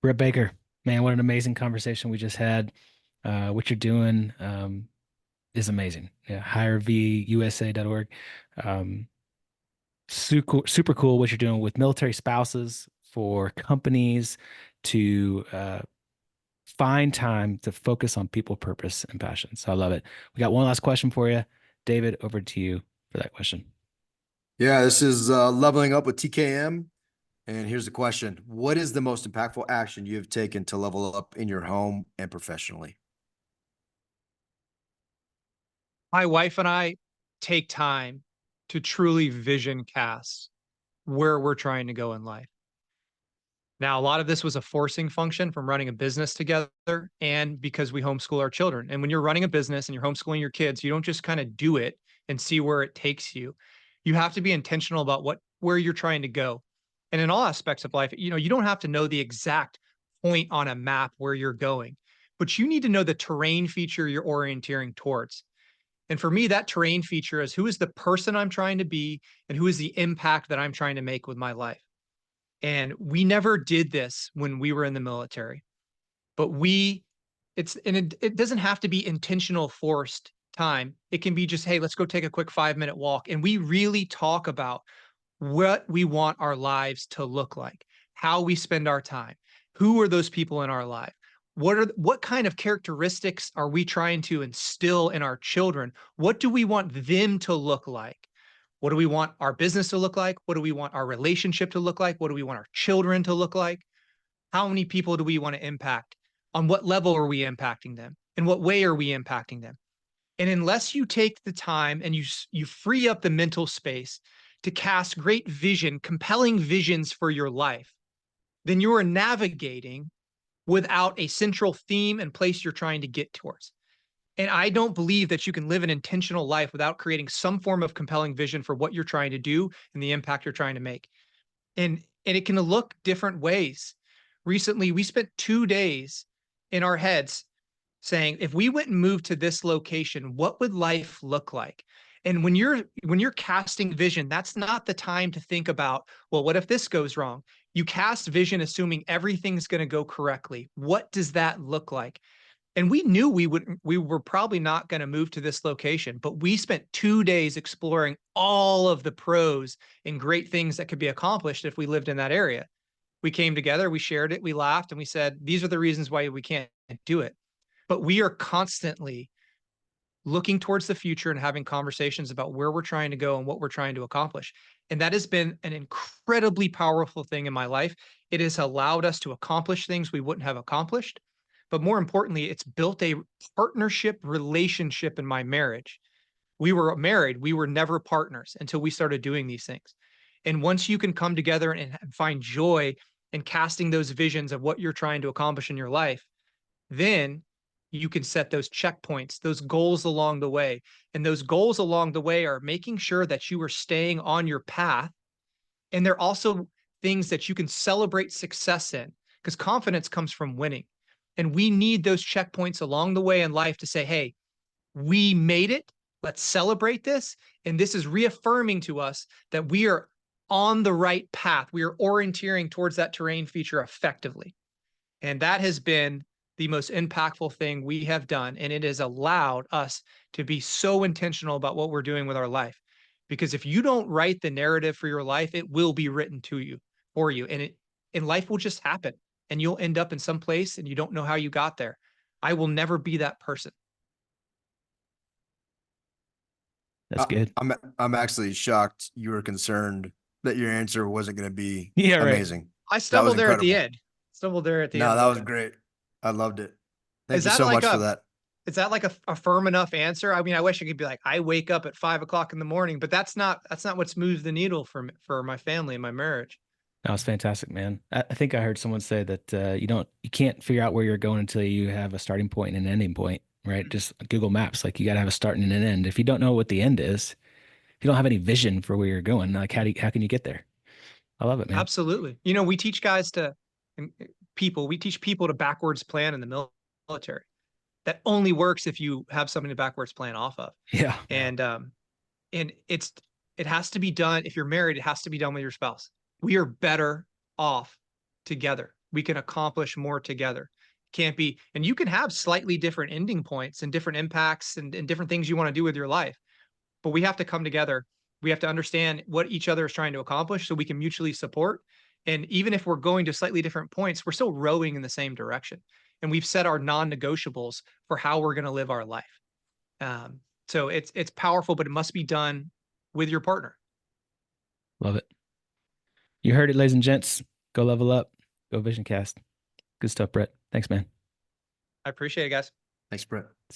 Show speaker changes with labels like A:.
A: Brett Baker, man, what an amazing conversation we just had. What you're doing is amazing. Yeah, hirevusa.org. Um, super cool what you're doing with military spouses for companies to find time to focus on people, purpose, and passion. So I love it. We got one last question for you. David, over to you for that question.
B: Yeah, this is leveling up with TKM. And here's the question. What is the most impactful action you have taken to level up in your home and professionally?
C: My wife and I take time to truly vision cast where we're trying to go in life. Now, a lot of this was a forcing function from running a business together and because we homeschool our children. And when you're running a business and you're homeschooling your kids, you don't just kind of do it and see where it takes you. You have to be intentional about where you're trying to go. And in all aspects of life, you don't have to know the exact point on a map where you're going, but you need to know the terrain feature you're orienteering towards. And for me, that terrain feature is who is the person I'm trying to be and who is the impact that I'm trying to make with my life. And we never did this when we were in the military, but it doesn't have to be intentional forced time. It can be just, hey, let's go take a quick 5-minute walk. And we really talk about what we want our lives to look like, how we spend our time, who are those people in our life, what kind of characteristics are we trying to instill in our children, what do we want them to look like, what do we want our business to look like, what do we want our relationship to look like, what do we want our children to look like, how many people do we want to impact, on what level are we impacting them, in what way are we impacting them. And unless you take the time and you free up the mental space to cast great vision, compelling visions for your life, then you are navigating without a central theme and place you're trying to get towards. And I don't believe that you can live an intentional life without creating some form of compelling vision for what you're trying to do and the impact you're trying to make. And it can look different ways. Recently, we spent 2 days in our heads saying, if we went and moved to this location, what would life look like? And when you're casting vision, that's not the time to think about, well, what if this goes wrong? You cast vision assuming everything's going to go correctly. What does that look like? And we knew we were probably not going to move to this location, but we spent 2 days exploring all of the pros and great things that could be accomplished if we lived in that area. We came together, we shared it, we laughed, and we said, these are the reasons why we can't do it. But we are constantly looking towards the future and having conversations about where we're trying to go and what we're trying to accomplish. And that has been an incredibly powerful thing in my life. It has allowed us to accomplish things we wouldn't have accomplished. But more importantly, it's built a partnership relationship in my marriage. We were married, we were never partners until we started doing these things. And once you can come together and find joy in casting those visions of what you're trying to accomplish in your life, then you can set those checkpoints, those goals along the way. And those goals along the way are making sure that you are staying on your path. And they're also things that you can celebrate success in, because confidence comes from winning. And we need those checkpoints along the way in life to say, hey, we made it. Let's celebrate this. And this is reaffirming to us that we are on the right path. We are orienteering towards that terrain feature effectively. And that has been the most impactful thing we have done. And it has allowed us to be so intentional about what we're doing with our life. Because if you don't write the narrative for your life, it will be written to you for you. And life will just happen. And you'll end up in some place and you don't know how you got there. I will never be that person.
A: That's
B: I,
A: good.
B: I'm actually shocked you were concerned that your answer wasn't going to be
A: Yeah, right.
B: amazing.
C: I
B: That was
C: stumbled there at the
B: incredible.
C: end. Stumbled there at the
B: No,
C: end a
B: that
C: little
B: was
C: bit.
B: great. I loved it.
C: Is
B: Thank you
C: that
B: so
C: like
B: much for
C: a
B: that.
C: is that like a firm enough answer? I mean, I wish I could be like, I wake up at 5 o'clock in the morning, but that's not what's moved the needle for my family and my marriage.
A: That was fantastic, man. I think I heard someone say that you can't figure out where you're going until you have a starting point and an ending point, right? Just Google Maps, like you got to have a start and an end. If you don't know what the end is, if you don't have any vision for where you're going, like how can you get there? I love it, man.
C: Absolutely. We teach we teach people to backwards plan in the military. That only works if you have something to backwards plan off of.
A: Yeah.
C: And it has to be done. If you're married, it has to be done with your spouse. We are better off together. we can accomplish more together. Can't be, and you can have slightly different ending points and different impacts and different things you want to do with your life, but we have to come together. We have to understand what each other is trying to accomplish so we can mutually support. And even if we're going to slightly different points, we're still rowing in the same direction. And we've set our non-negotiables for how we're going to live our life. Um, so it's powerful, but it must be done with your partner.
A: Love it. You heard it, ladies and gents. Go level up. Go Vision Cast. Good stuff, Brett. Thanks, man.
C: I appreciate it, guys.
B: Thanks, Brett.